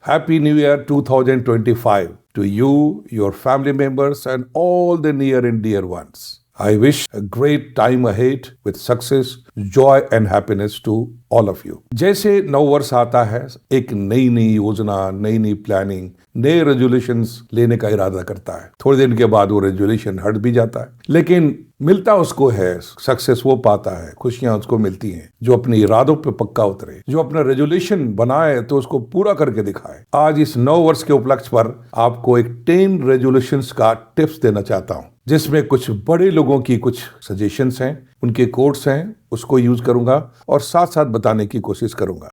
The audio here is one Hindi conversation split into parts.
Happy New Year 2025 to you, your family members, and all the near and dear ones. I wish a great time ahead with success, joy and happiness to all of you. जैसे नव वर्ष आता है, एक नई नई योजना, नई नई प्लानिंग, नए रेजोल्यूशंस लेने का इरादा करता है। थोड़े दिन के बाद वो रेजोल्यूशन हट भी जाता है, लेकिन मिलता उसको है, सक्सेस वो पाता है, खुशियां उसको मिलती हैं जो अपने इरादों पे पक्का उतरे, जो अपना रेजोल्यूशन बनाए तो उसको पूरा करके दिखाए। आज इस नव वर्ष के उपलक्ष्य पर आपको एक 10 रेजोल्यूशंस का टिप्स देना चाहता हूं, जिसमें कुछ बड़े लोगों की कुछ सजेशंस हैं, उनके कोट्स हैं, उसको यूज करूंगा और साथ साथ बताने की कोशिश करूंगा।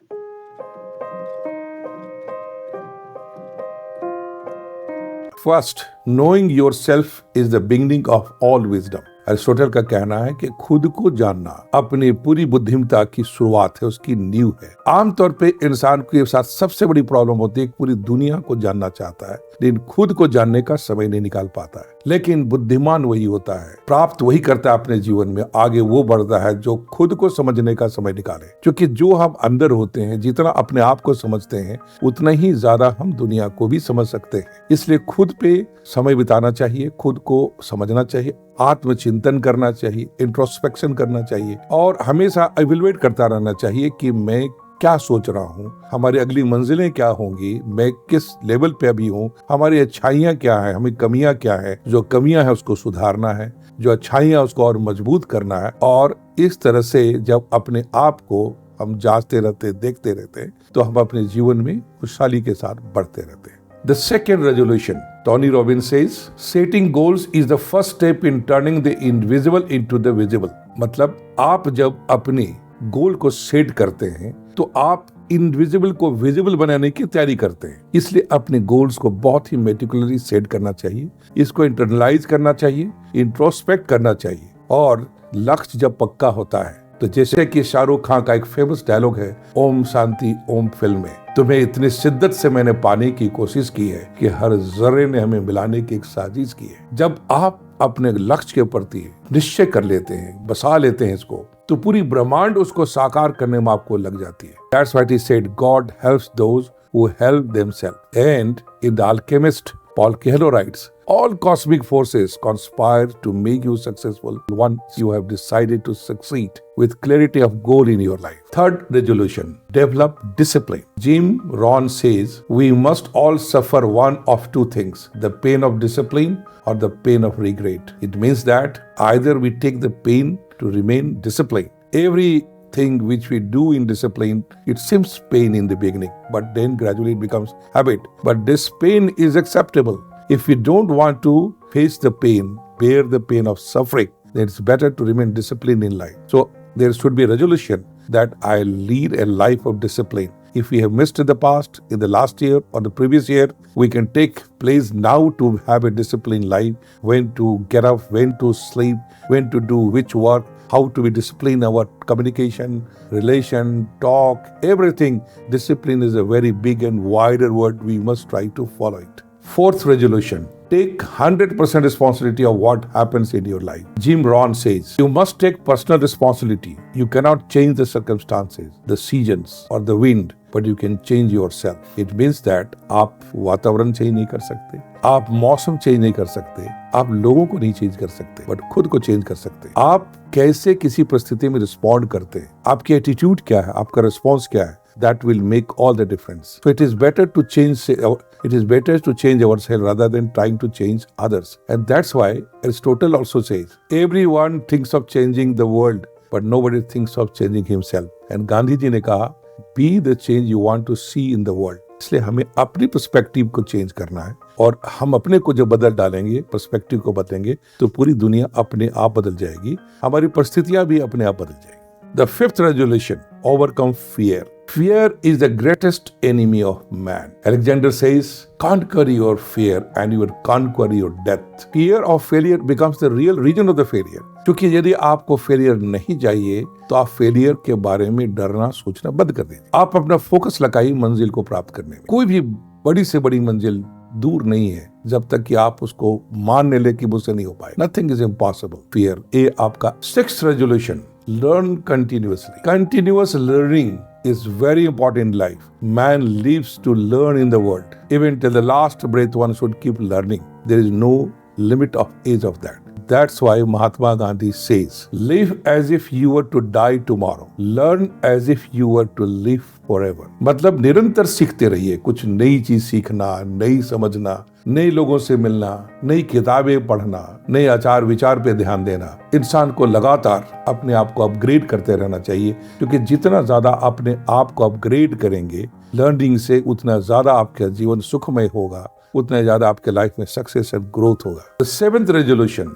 First, knowing yourself is the beginning of all wisdom. Aristotle का कहना है कि खुद को जानना अपनी पूरी बुद्धिमत्ता की शुरुआत है, उसकी नींव है। आमतौर पे इंसान के साथ सबसे बड़ी प्रॉब्लम होती है, पूरी दुनिया को जानना चाहता है लेकिन खुद को जानने का समय नहीं निकाल पाता है। लेकिन बुद्धिमान वही होता है, प्राप्त वही करता है अपने जीवन में, आगे वो बढ़ता है जो खुद को समझने का समय निकाले। क्योंकि जो हम अंदर होते हैं, जितना अपने आप को समझते हैं, उतना ही ज्यादा हम दुनिया को भी समझ सकते हैं। इसलिए खुद पे समय बिताना चाहिए, खुद को समझना चाहिए, आत्मचिंतन करना चाहिए, इंट्रोस्पेक्शन करना चाहिए और हमेशा इवैल्यूएट करता रहना चाहिए कि मैं क्या सोच रहा हूँ, हमारी अगली मंजिलें क्या होंगी, मैं किस लेवल पे अभी हूँ, हमारी अच्छाइयाँ क्या है, हमें कमियाँ क्या है, जो कमियाँ है उसको सुधारना है, जो अच्छाइयाँ उसको और मजबूत करना है। और इस तरह से जब अपने आप को हम जांचते रहते, देखते रहते, तो हम अपने जीवन में खुशहाली के साथ बढ़ते रहते हैं। The second resolution, Tony Robbins says, setting goals is the first step in turning the invisible into the visible। मतलब आप जब अपने गोल को सेट करते हैं तो आप इनविजिबल को विजिबल बनाने की तैयारी करते हैं। इसलिए अपने गोल्स को बहुत ही मेटिकुलरली सेट करना चाहिए, इसको इंटरनलाइज करना चाहिए, इंट्रोस्पेक्ट करना चाहिए। और लक्ष्य जब पक्का होता है तो जैसे कि शाहरुख खान का एक फेमस डायलॉग है, ओम शांति ओम फिल्म में, तुम्हें इतनी शिद्दत से मैंने पाने की कोशिश की है कि हर जर्रे ने हमें मिलाने की एक साजिश की है। जब आप अपने लक्ष्य के प्रति निश्चय कर लेते हैं, बसा लेते हैं इसको, तो पूरी ब्रह्मांड उसको साकार करने में आपको लग जाती है। That's why he said, God helps those who help themselves. And in The Alchemist, Paul Coelho writes, all cosmic forces conspire to make you successful once you have decided to succeed with clarity of goal in your life. Third resolution, develop discipline. Jim Rohn says, we must all suffer one of two things, the pain of discipline or the pain of regret. It means that either we take the pain to remain disciplined. Everything which we do in discipline, it seems pain in the beginning, but then gradually it becomes habit. But this pain is acceptable. If we don't want to face the pain, bear the pain of suffering, then it's better to remain disciplined in life. So there should be a resolution that I lead a life of discipline. If we have missed in the past, in the last year or the previous year, we can take place now to have a disciplined life, when to get up, when to sleep, when to do which work, how to be disciplined, our communication, relation, talk, everything. Discipline is a very big and wider word. We must try to follow it. Fourth resolution, take 100% responsibility of what happens in your life. Jim Rohn says, you must take personal responsibility. You cannot change the circumstances, the seasons or the wind, but you can change yourself. It means that आप वातावरण चेंज नहीं कर सकते, आप मौसम चेंज नहीं कर सकते, आप लोगों को नहीं चेंज कर सकते, बट खुद को चेंज कर सकते। आप कैसे किसी परिस्थिति में रिस्पॉन्ड करते हैं, आपकी एटीट्यूड क्या है, आपका रिस्पॉन्स क्या है, that will make all the difference. So it is better to change ourselves rather than trying to change others. And that's why Aristotle also says, everyone thinks of changing the world, but nobody thinks of changing himself. And Gandhi ji ने कहा, be the change you want to see in the world. इसलिए हमें अपनी पर्सपेक्टिव को चेंज करना है, और हम अपने को जब बदल डालेंगे, पर्सपेक्टिव को बदलेंगे, तो पूरी दुनिया अपने आप बदल जाएगी, हमारी परिस्थितियां भी अपने आप बदल जाएगी। The fifth resolution, overcome fear. Fear is the greatest enemy of man. Alexander says, conquer your fear and you will conquer your death. Fear of failure becomes the real reason of the failure. क्योंकि यदि आपको फेलियर नहीं चाहिए तो आप फेलियर के बारे में डरना सोचना बंद कर दीजिए। आप अपना फोकस लगाइए मंजिल को प्राप्त करने में। कोई भी बड़ी से बड़ी मंजिल दूर नहीं है जब तक कि आप उसको मान ले कि मुझसे नहीं हो पाए। Nothing is impossible. Fear, ये आपका 6th resolution, learn continuously. Continuous learning is very important in life. Man lives to learn in the world. Even till the last breath, one should keep learning. There is no limit of age of that. That's why Mahatma Gandhi says, live as if you were to die tomorrow. Learn as if you were to live forever. मतलब निरंतर सीखते रहिए, कुछ नई चीज सीखना, नई समझना, नए लोगों से मिलना, नई किताबें पढ़ना, नए आचार विचार पे ध्यान देना। इंसान को लगातार अपने आप को अपग्रेड करते रहना चाहिए, क्योंकि जितना ज्यादा अपने आप को अपग्रेड करेंगे लर्निंग से, उतना ज्यादा आपका जीवन सुखमय होगा, उतना ज्यादा आपके लाइफ में सक्सेस एंड ग्रोथ होगा। The seventh resolution,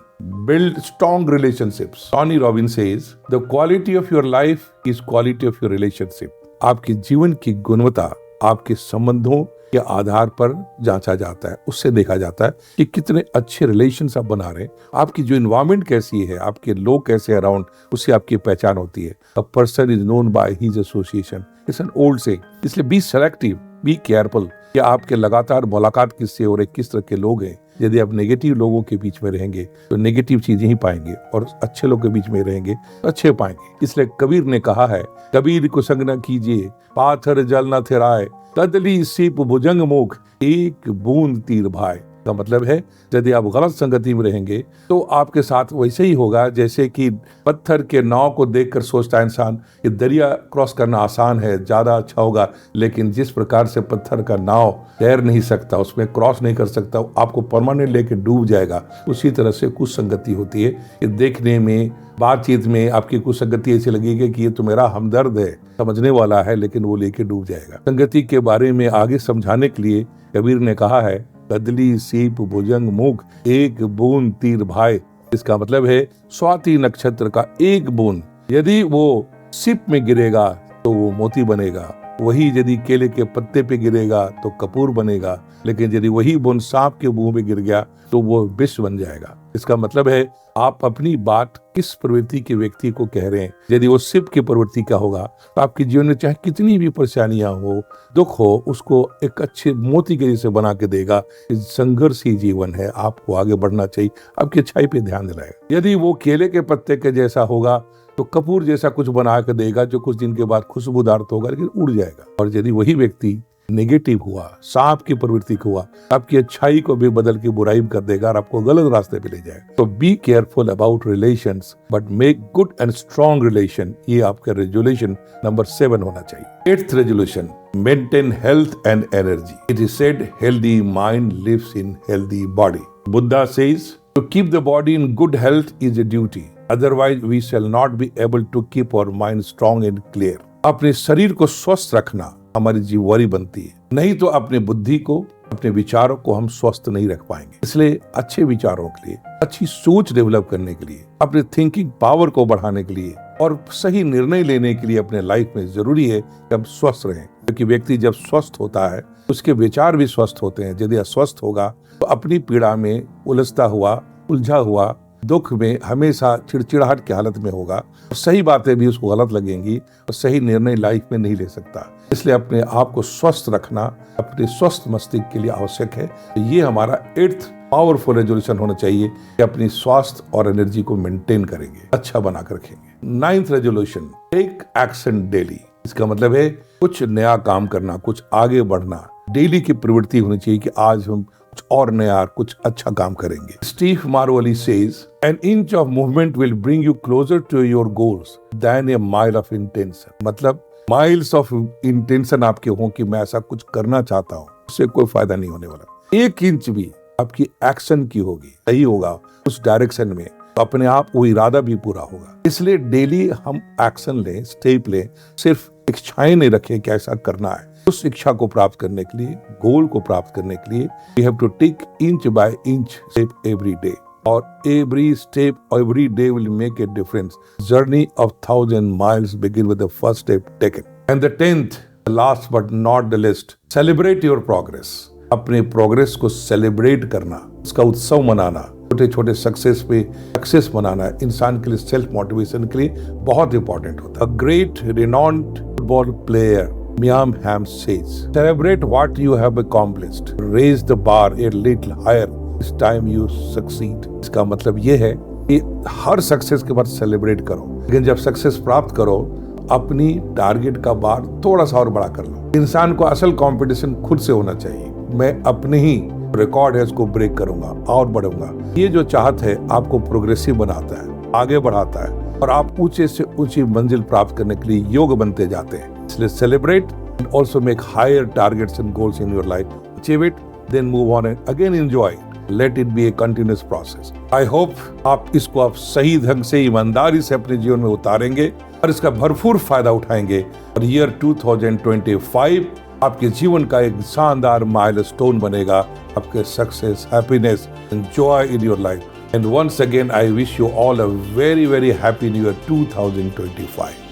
build strong relationships. Tony Robbins says, the quality of your life is quality of your relationship. आपके जीवन की गुणवत्ता आपके संबंधों के आधार पर जांचा जाता है, उससे देखा जाता है कि कितने अच्छे रिलेशंस आप बना रहे हैं, आपकी जो एनवायरनमेंट कैसी है, आपके लोग कैसे अराउंड, उससे आपकी पहचान होती है। A person is known by his association. It's an old saying. इसलिए बी सेलेक्टिव, बी केयरफुल कि आपके लगातार मुलाकात किससे हो रही, किस तरह के लोग हैं। यदि आप नेगेटिव लोगों के बीच में रहेंगे तो नेगेटिव चीजें ही पाएंगे, और अच्छे लोगों के बीच में रहेंगे तो अच्छे पाएंगे। इसलिए कबीर ने कहा है, कबीर को संग न कीजिए, पाथर जल न थिराए, तदली सीप भुजंग मुख, एक बूंद तीर भाई। का मतलब है, यदि आप गलत संगति में रहेंगे तो आपके साथ वैसे ही होगा जैसे कि पत्थर के नाव को देखकर सोचता है इंसान कि दरिया क्रॉस करना आसान है, ज्यादा अच्छा होगा, लेकिन जिस प्रकार से पत्थर का नाव तैर नहीं सकता, उसमें क्रॉस नहीं कर सकता, आपको परमानेंट लेके डूब जाएगा। उसी तरह से कुछ संगति होती है कि देखने में, बातचीत में आपकी कुछ संगति ऐसी लगेगी कि ये तो मेरा हमदर्द है, समझने वाला है, लेकिन वो लेके डूब जाएगा। संगति के बारे में आगे समझाने के लिए कबीर ने कहा है, कदली सीप भुजंग मुख, एक बूंद तीर भाई। इसका मतलब है स्वाति नक्षत्र का एक बूंद यदि वो सिप में गिरेगा तो वो मोती बनेगा, वही यदि केले के पत्ते पे गिरेगा तो कपूर बनेगा, लेकिन यदि वही बूंद सांप के मुंह में गिर गया तो वो विष बन जाएगा। इसका मतलब है आप अपनी बात किस प्रवृत्ति के व्यक्ति को कह रहे हैं। यदि वो सिप की प्रवृत्ति का होगा तो आपके जीवन में चाहे कितनी भी परेशानियां हो, दुख हो, उसको एक अच्छे मोती के जैसे बना के देगा। संघर्ष ही जीवन है, आपको आगे बढ़ना चाहिए, आपकी अच्छाई पे ध्यान दिलाएगा। यदि वो केले के पत्ते के जैसा होगा तो कपूर जैसा कुछ बना के देगा, जो कुछ दिन के बाद खुशबूदार तो होगा लेकिन उड़ जाएगा। और यदि वही व्यक्ति नेगेटिव हुआ, सांप की प्रवृत्ति को हुआ, आपकी अच्छाई को भी बदल के बुराई कर देगा और आपको गलत रास्ते पे ले जाएगा। तो be careful about relations but make good and strong relation. ये आपका रेजोल्यूशन नंबर 7 होना चाहिए। 8th resolution, maintain health and energy. It is said healthy mind lives in healthy body. Buddha says to keep the body in good health is a duty, otherwise we shall not be able to keep our mind strong and clear. अपने शरीर को स्वस्थ रखना हमारी जिम्मेवारी बनती है, नहीं तो अपने बुद्धि को, अपने विचारों को हम स्वस्थ नहीं रख पाएंगे। इसलिए अच्छे विचारों के लिए, अच्छी सोच डेवलप करने के लिए, अपने थिंकिंग पावर को बढ़ाने के लिए और सही निर्णय लेने के लिए अपने लाइफ में जरूरी है कि हम स्वस्थ रहें, क्योंकि व्यक्ति जब स्वस्थ होता है उसके विचार भी स्वस्थ होते हैं। यदि अस्वस्थ होगा तो अपनी पीड़ा में उलझता हुआ, उलझा हुआ, दुख में हमेशा चिड़चिड़ाहट की हालत में होगा, सही बातें भी उसको गलत लगेंगी और सही निर्णय लाइफ में नहीं ले सकता। इसलिए अपने आप को स्वस्थ रखना अपने स्वस्थ मस्तिष्क के लिए आवश्यक है। तो ये हमारा 8th पावरफुल रेजोल्यूशन होना चाहिए कि अपनी स्वास्थ्य और एनर्जी को मेंटेन करेंगे, अच्छा बना कर रखेंगे। 9th resolution, take action daily. इसका मतलब है कुछ नया काम करना, कुछ आगे बढ़ना, डेली की प्रवृत्ति होनी चाहिए कि आज हम कुछ और नया, कुछ अच्छा काम करेंगे। Steve Maraboli says, an inch of movement will bring you closer to your goals than a mile of intention. मतलब माइल्स ऑफ इंटेंशन आपके हों कि मैं ऐसा कुछ करना चाहता हूँ, उससे कोई फायदा नहीं होने वाला। 1 इंच भी आपकी एक्शन की होगी, सही होगा उस डायरेक्शन में, तो अपने आप वो इरादा भी पूरा होगा। इसलिए डेली हम एक्शन लें, स्टेप लें, सिर्फ इच्छाएं नहीं रखें कि ऐसा करना है। उस इच्छा को प्राप्त करने के लिए, गोल को प्राप्त करने के लिए we have to take inch by inch step every day, और every step every day will make a difference. Journey of 1000 miles begin with the first step taken. And the 10th, last but not the least, celebrate your progress. अपने प्रोग्रेस को सेलिब्रेट करना, उसका उत्सव मनाना, छोटे छोटे सक्सेस पे सक्सेस मनाना इंसान के लिए सेल्फ मोटिवेशन के लिए बहुत इंपॉर्टेंट होता है। A great renowned football player Miam Ham says, celebrate what you have accomplished. Raise the bar a little higher this time you succeed. इसका मतलब ये है कि हर सक्सेस के बाद सेलिब्रेट करो, लेकिन जब सक्सेस प्राप्त करो अपनी टारगेट का बार थोड़ा सा और बड़ा कर लो। इंसान को असल कंपटीशन खुद से होना चाहिए। मैं अपने ही रिकॉर्ड है उसको ब्रेक करूंगा और बढ़ूंगा। ये जो चाहत है आपको प्रोग्रेसिव बनाता है, आगे बढ़ाता है और आप ऊंचे से ऊंची मंजिल प्राप्त करने के लिए योग बनते जाते हैं। इसलिए celebrate and also make higher targets and goals in your life. Achieve it, then move on and again enjoy. Let it be a continuous process. I hope आप इसको आप सही ढंग से, ईमानदारी से अपने जीवन में उतारेंगे और इसका भरपूर फायदा उठाएंगे। और ईयर 2025 आपके जीवन का एक शानदार माइलस्टोन बनेगा। आपके success, happiness and joy in your life. And once again, I wish you all a very, very happy new year 2025.